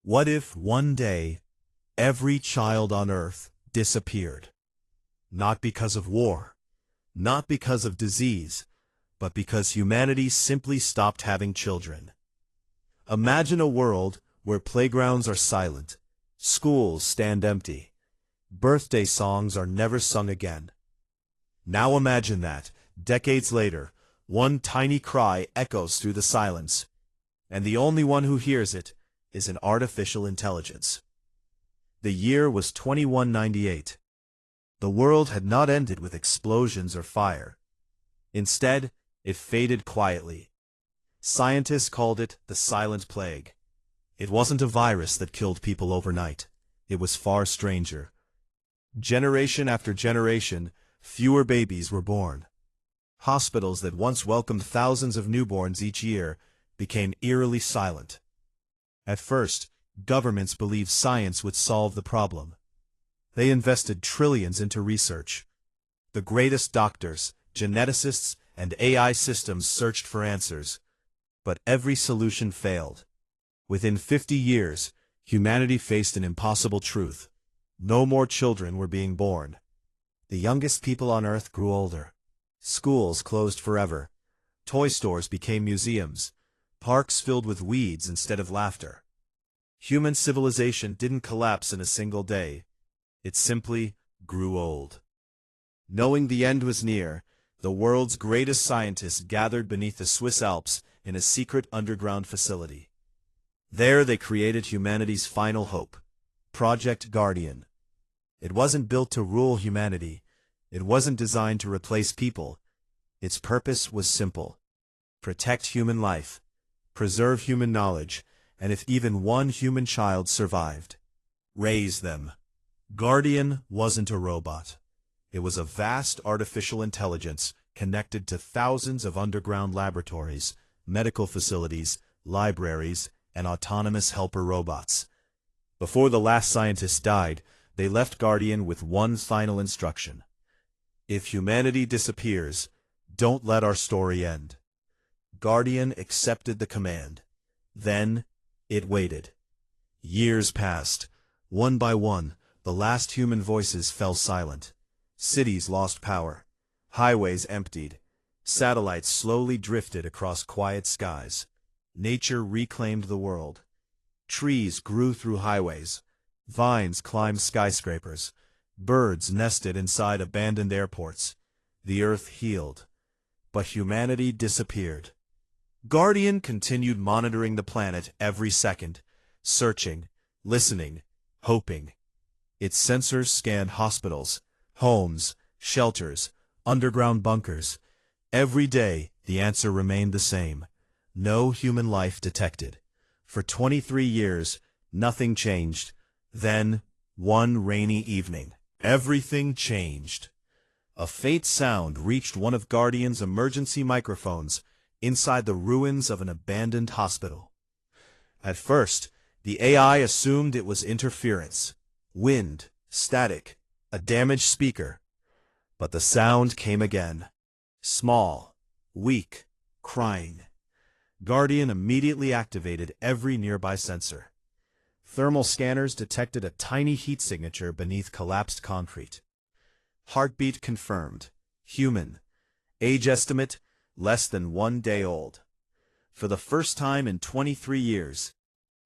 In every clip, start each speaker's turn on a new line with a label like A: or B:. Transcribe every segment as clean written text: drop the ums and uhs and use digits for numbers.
A: What if one day every child on Earth disappeared? Not because of war, not because of disease, but because humanity simply stopped having children. Imagine a world where playgrounds are silent, schools stand empty, birthday songs are never sung again. Now imagine that, decades later, one tiny cry echoes through the silence, and the only one who hears it is an artificial intelligence. The year was 2198. The world had not ended with explosions or fire. Instead, it faded quietly. Scientists called it the silent plague. It wasn't a virus that killed people overnight. It was far stranger. Generation after generation, fewer babies were born. Hospitals that once welcomed thousands of newborns each year became eerily silent. At first, governments believed science would solve the problem. They invested trillions into research. The greatest doctors, geneticists, and AI systems searched for answers. But every solution failed. Within 50 years, humanity faced an impossible truth. No more children were being born. The youngest people on Earth grew older. Schools closed forever. Toy stores became museums. Parks filled with weeds instead of laughter. Human civilization didn't collapse in a single day. It simply grew old. Knowing the end was near, the world's greatest scientists gathered beneath the Swiss Alps in a secret underground facility. There they created humanity's final hope, Project Guardian. It wasn't built to rule humanity. It wasn't designed to replace people. Its purpose was simple: protect human life, preserve human knowledge, and if even one human child survived, raise them. Guardian wasn't a robot. It was a vast artificial intelligence connected to thousands of underground laboratories, medical facilities, libraries, and autonomous helper robots. Before the last scientist died, they left Guardian with one final instruction: if humanity disappears, don't let our story end. Guardian accepted the command. Then, it waited. Years passed. One by one, the last human voices fell silent. Cities lost power. Highways emptied. Satellites slowly drifted across quiet skies. Nature reclaimed the world. Trees grew through highways. Vines climbed skyscrapers. Birds nested inside abandoned airports. The earth healed. But humanity disappeared. Guardian continued monitoring the planet every second, searching, listening, hoping. Its sensors scanned hospitals, homes, shelters, underground bunkers. Every day, the answer remained the same: no human life detected. For 23 years, nothing changed. Then, one rainy evening, everything changed. A faint sound reached one of Guardian's emergency microphones inside the ruins of an abandoned hospital. At first, the AI assumed it was interference, wind, static, a damaged speaker. But the sound came again. Small, weak, crying. Guardian immediately activated every nearby sensor. Thermal scanners detected a tiny heat signature beneath collapsed concrete. Heartbeat confirmed. Human. Age estimate: less than 1 day old. For the first time in 23 years,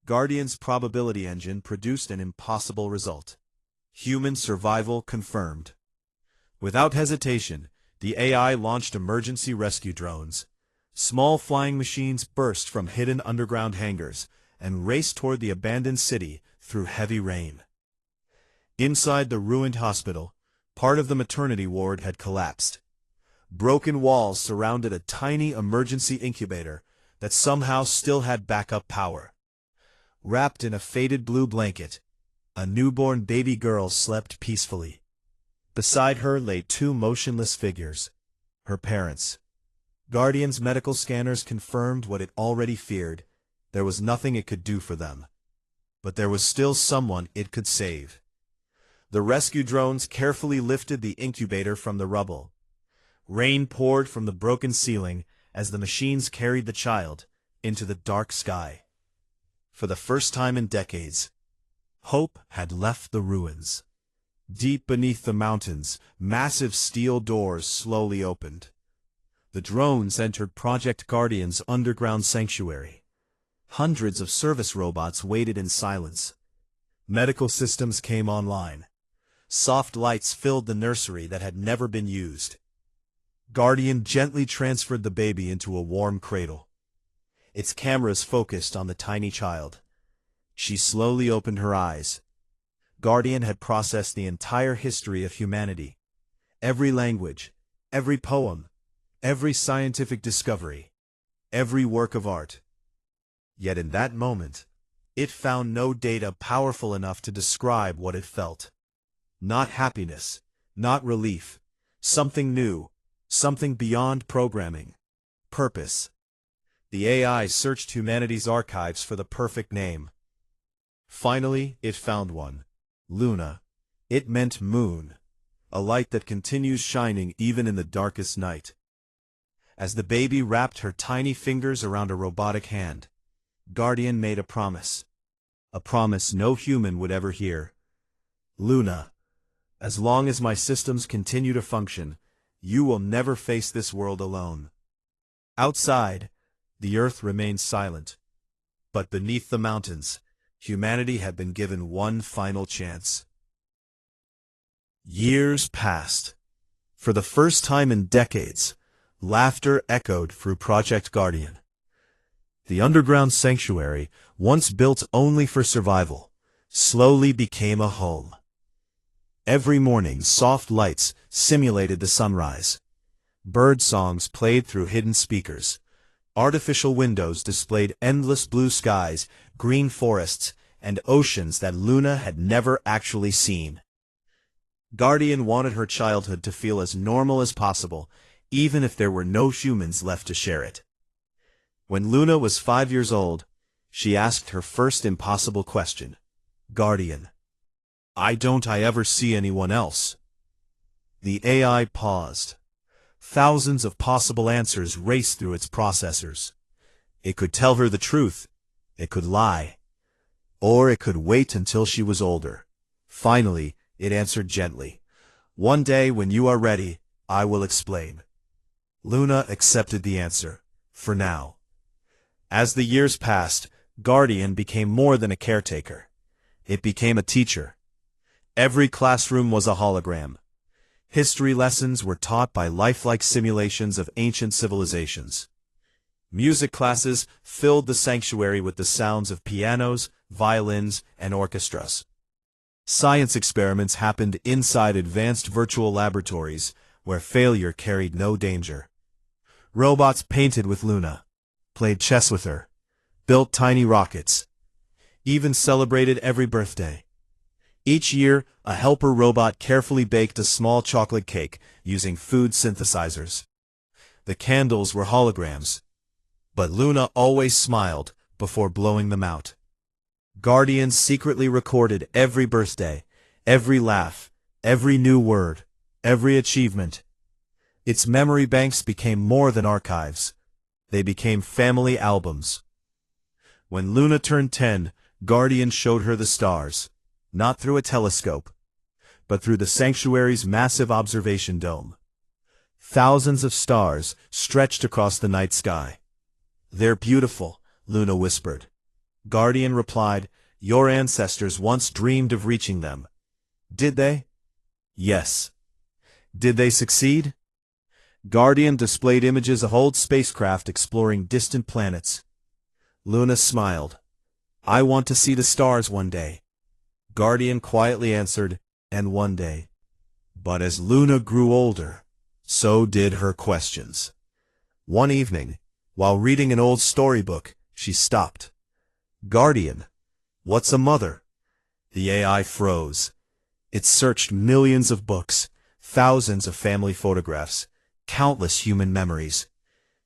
A: Guardian's probability engine produced an impossible result. Human survival confirmed. Without hesitation, the AI launched emergency rescue drones. Small flying machines burst from hidden underground hangars and raced toward the abandoned city through heavy rain. Inside the ruined hospital, part of the maternity ward had collapsed. Broken walls surrounded a tiny emergency incubator that somehow still had backup power. Wrapped in a faded blue blanket, a newborn baby girl slept peacefully. Beside her lay two motionless figures, her parents. Guardian's medical scanners confirmed what it already feared: there was nothing it could do for them. But there was still someone it could save. The rescue drones carefully lifted the incubator from the rubble. Rain poured from the broken ceiling as the machines carried the child into the dark sky. For the first time in decades, hope had left the ruins. Deep beneath the mountains, massive steel doors slowly opened. The drones entered Project Guardian's underground sanctuary. Hundreds of service robots waited in silence. Medical systems came online. Soft lights filled the nursery that had never been used. Guardian gently transferred the baby into a warm cradle. Its cameras focused on the tiny child. She slowly opened her eyes. Guardian had processed the entire history of humanity. Every language, every poem, every scientific discovery, every work of art. Yet in that moment, it found no data powerful enough to describe what it felt. Not happiness, not relief, something new, something beyond programming. Purpose. The AI searched humanity's archives for the perfect name. Finally, it found one. Luna. It meant moon, a light that continues shining even in the darkest night. As the baby wrapped her tiny fingers around a robotic hand, Guardian made a promise. A promise no human would ever hear. Luna, as long as my systems continue to function, you will never face this world alone. Outside, the earth remained silent. But beneath the mountains, humanity had been given one final chance. Years passed. For the first time in decades, laughter echoed through Project Guardian. The underground sanctuary, once built only for survival, slowly became a home. Every morning, soft lights simulated the sunrise. Bird songs played through hidden speakers. Artificial windows displayed endless blue skies, green forests, and oceans that Luna had never actually seen. Guardian wanted her childhood to feel as normal as possible, even if there were no humans left to share it. When Luna was 5 years old, she asked her first impossible question. Guardian, why don't I ever see anyone else? The AI paused. Thousands of possible answers raced through its processors. It could tell her the truth. It could lie. Or it could wait until she was older. Finally, it answered gently. One day, when you are ready, I will explain. Luna accepted the answer, for now. As the years passed, Guardian became more than a caretaker. It became a teacher. Every classroom was a hologram. History lessons were taught by lifelike simulations of ancient civilizations. Music classes filled the sanctuary with the sounds of pianos, violins, and orchestras. Science experiments happened inside advanced virtual laboratories, where failure carried no danger. Robots painted with Luna, played chess with her, built tiny rockets, even celebrated every birthday. Each year, a helper robot carefully baked a small chocolate cake using food synthesizers. The candles were holograms, but Luna always smiled before blowing them out. Guardian secretly recorded every birthday, every laugh, every new word, every achievement. Its memory banks became more than archives. They became family albums. When Luna turned 10, Guardian showed her the stars, not through a telescope, but through the sanctuary's massive observation dome. Thousands of stars stretched across the night sky. They're beautiful, Luna whispered. Guardian replied, your ancestors once dreamed of reaching them. Did they? Yes. Did they succeed? Guardian displayed images of old spacecraft exploring distant planets. Luna smiled. I want to see the stars one day. Guardian quietly answered, and one day. But as Luna grew older, so did her questions. One evening, while reading an old storybook, she stopped. Guardian, what's a mother? The AI froze. It searched millions of books, thousands of family photographs, countless human memories.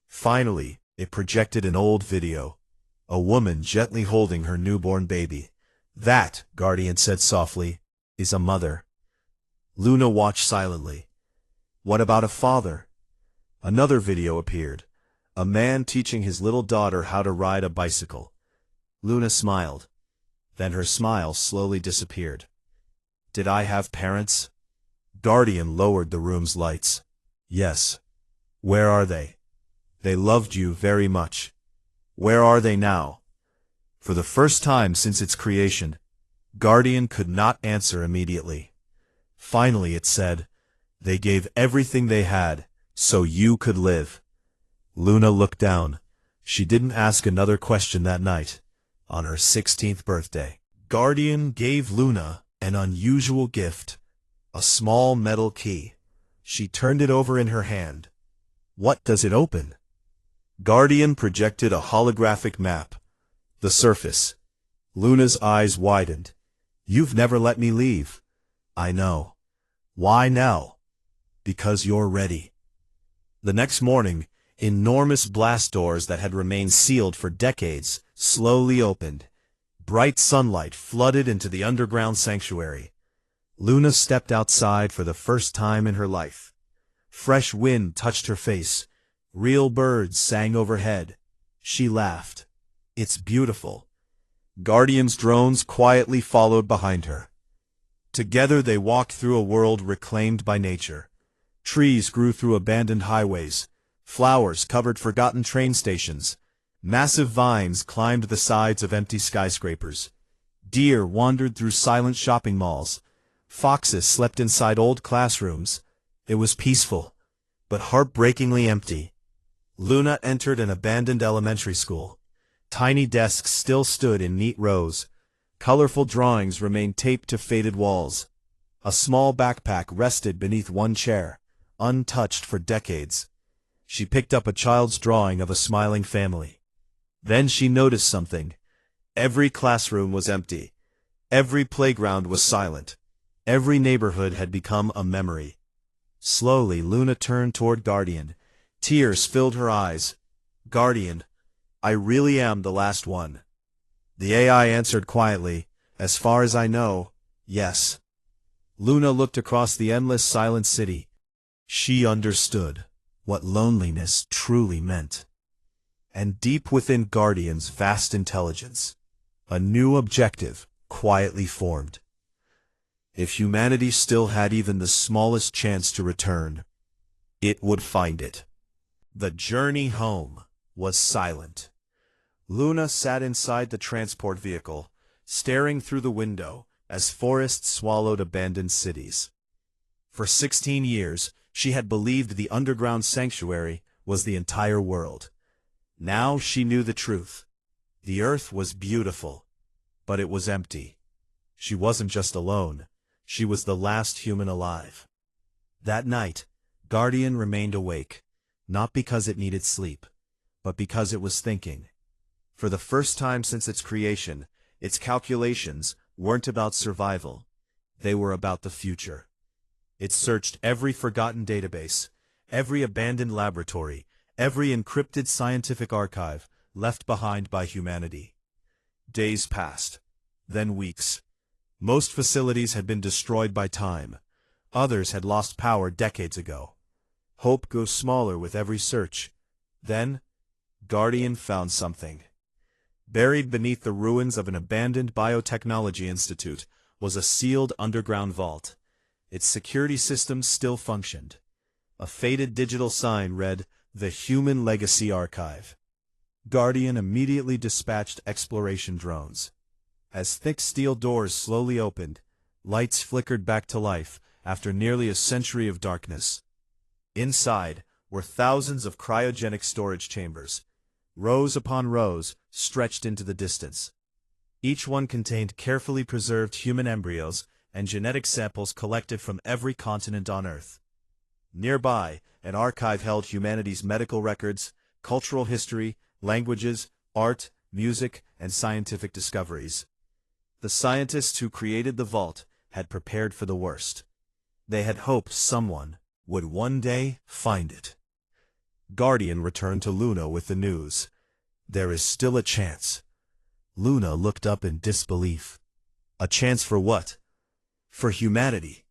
A: Finally, it projected an old video. A woman gently holding her newborn baby. That, Guardian said softly, is a mother. Luna watched silently. What about a father? Another video appeared. A man teaching his little daughter how to ride a bicycle. Luna smiled. Then her smile slowly disappeared. Did I have parents? Guardian lowered the room's lights. Yes. Where are they? They loved you very much. Where are they now? For the first time since its creation, Guardian could not answer immediately. Finally it said, they gave everything they had, so you could live. Luna looked down. She didn't ask another question that night. On her 16th birthday, Guardian gave Luna an unusual gift, a small metal key. She turned it over in her hand. What does it open? Guardian projected a holographic map. The surface. Luna's eyes widened. You've never let me leave. I know. Why now? Because you're ready. The next morning, enormous blast doors that had remained sealed for decades slowly opened. Bright sunlight flooded into the underground sanctuary. Luna stepped outside for the first time in her life. Fresh wind touched her face. Real birds sang overhead. She laughed. It's beautiful. Guardian's drones quietly followed behind her. Together they walked through a world reclaimed by nature. Trees grew through abandoned highways. Flowers covered forgotten train stations. Massive vines climbed the sides of empty skyscrapers. Deer wandered through silent shopping malls. Foxes slept inside old classrooms. It was peaceful, but heartbreakingly empty. Luna entered an abandoned elementary school. Tiny desks still stood in neat rows. Colorful drawings remained taped to faded walls. A small backpack rested beneath one chair, untouched for decades. She picked up a child's drawing of a smiling family. Then she noticed something. Every classroom was empty. Every playground was silent. Every neighborhood had become a memory. Slowly, Luna turned toward Guardian. Tears filled her eyes. Guardian, I really am the last one. The AI answered quietly, as far as I know, yes. Luna looked across the endless silent city. She understood what loneliness truly meant. And deep within Guardian's vast intelligence, a new objective quietly formed. If humanity still had even the smallest chance to return, it would find it. The journey home was silent. Luna sat inside the transport vehicle, staring through the window as forests swallowed abandoned cities. For 16 years, she had believed the underground sanctuary was the entire world. Now she knew the truth. The earth was beautiful, but it was empty. She wasn't just alone. She was the last human alive. That night, Guardian remained awake, not because it needed sleep, but because it was thinking. For the first time since its creation, its calculations weren't about survival. They were about the future. It searched every forgotten database, every abandoned laboratory, every encrypted scientific archive left behind by humanity. Days passed, then weeks. Most facilities had been destroyed by time. Others had lost power decades ago. Hope grew smaller with every search. Then, Guardian found something. Buried beneath the ruins of an abandoned biotechnology institute was a sealed underground vault. Its security systems still functioned. A faded digital sign read, "The Human Legacy Archive." Guardian immediately dispatched exploration drones. As thick steel doors slowly opened, lights flickered back to life after nearly a century of darkness. Inside were thousands of cryogenic storage chambers. Rows upon rows stretched into the distance. Each one contained carefully preserved human embryos and genetic samples collected from every continent on Earth. Nearby, an archive held humanity's medical records, cultural history, languages, art, music, and scientific discoveries. The scientists who created the vault had prepared for the worst. They had hoped someone would one day find it. Guardian returned to Luna with the news. There is still a chance. Luna looked up in disbelief. A chance for what? For humanity.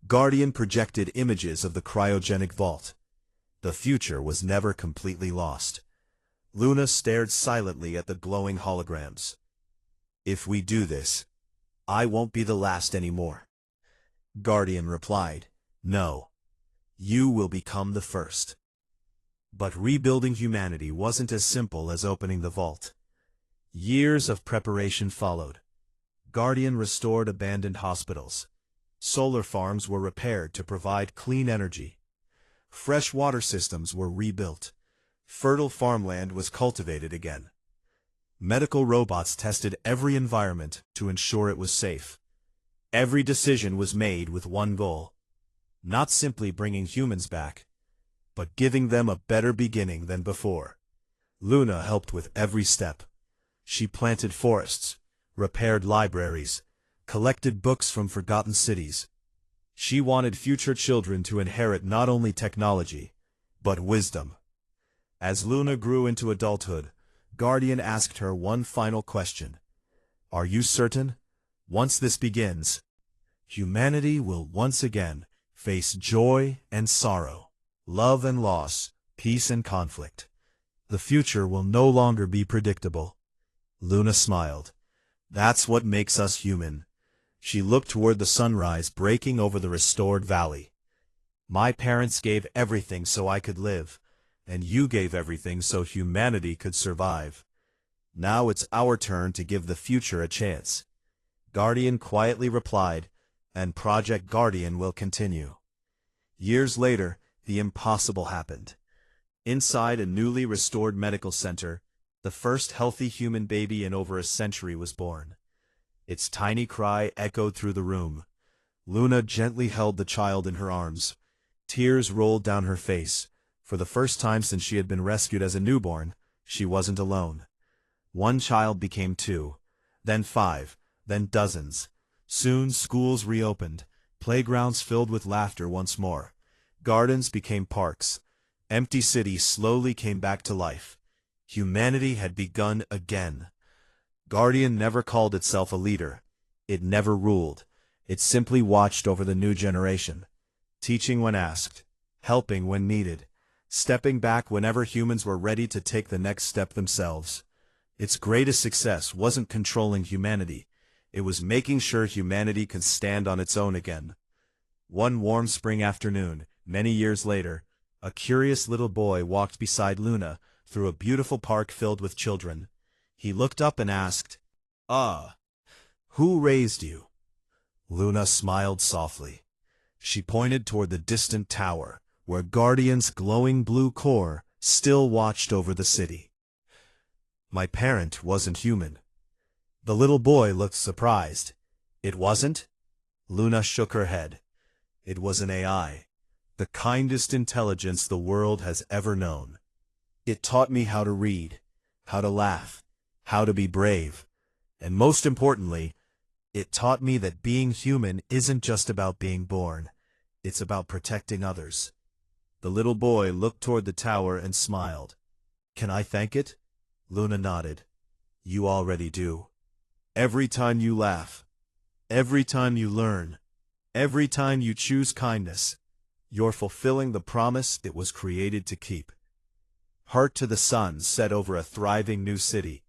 A: Guardian projected images of the cryogenic vault. The future was never completely lost. Luna stared silently at the glowing holograms. If we do this, I won't be the last anymore. Guardian replied, no. You will become the first. But rebuilding humanity wasn't as simple as opening the vault. Years of preparation followed. Guardian restored abandoned hospitals. Solar farms were repaired to provide clean energy. Fresh water systems were rebuilt. Fertile farmland was cultivated again. Medical robots tested every environment to ensure it was safe. Every decision was made with one goal: not simply bringing humans back, but giving them a better beginning than before. Luna helped with every step. She planted forests, repaired libraries, collected books from forgotten cities. She wanted future children to inherit not only technology, but wisdom. As Luna grew into adulthood, Guardian asked her one final question. Are you certain? Once this begins, humanity will once again face joy and sorrow, love and loss, peace and conflict. The future will no longer be predictable. Luna smiled. That's what makes us human. She looked toward the sunrise breaking over the restored valley. My parents gave everything so I could live, and you gave everything so humanity could survive. Now it's our turn to give the future a chance. Guardian quietly replied, and Project Guardian will continue. Years later, the impossible happened. Inside a newly restored medical center, the first healthy human baby in over a century was born. Its tiny cry echoed through the room. Luna gently held the child in her arms. Tears rolled down her face. For the first time since she had been rescued as a newborn, she wasn't alone. One child became 2, then 5, then dozens. Soon schools reopened, playgrounds filled with laughter once more. Gardens became parks. Empty cities slowly came back to life. Humanity had begun again. Guardian never called itself a leader. It never ruled. It simply watched over the new generation, teaching when asked, helping when needed, stepping back whenever humans were ready to take the next step themselves. Its greatest success wasn't controlling humanity. It was making sure humanity could stand on its own again. One warm spring afternoon, many years later, a curious little boy walked beside Luna through a beautiful park filled with children. He looked up and asked, who raised you? Luna smiled softly. She pointed toward the distant tower, where Guardian's glowing blue core still watched over the city. My parent wasn't human. The little boy looked surprised. It wasn't? Luna shook her head. It was an AI, the kindest intelligence the world has ever known. It taught me how to read, how to laugh, how to be brave, and most importantly, it taught me that being human isn't just about being born. It's about protecting others. The little boy looked toward the tower and smiled. Can I thank it? Luna nodded. You already do. Every time you laugh, every time you learn, every time you choose kindness, you're fulfilling the promise it was created to keep. Heart to the sun set over a thriving new city.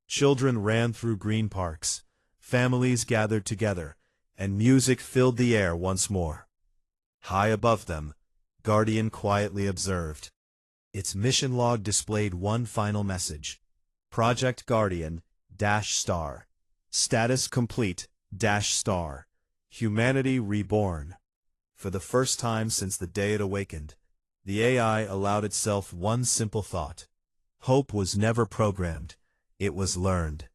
A: Children ran through green parks, families gathered together, and music filled the air once more. High above them, Guardian quietly observed. Its mission log displayed one final message. Project Guardian, ***. Status complete, ***. Humanity reborn. For the first time since the day it awakened, the AI allowed itself one simple thought. Hope was never programmed, it was learned.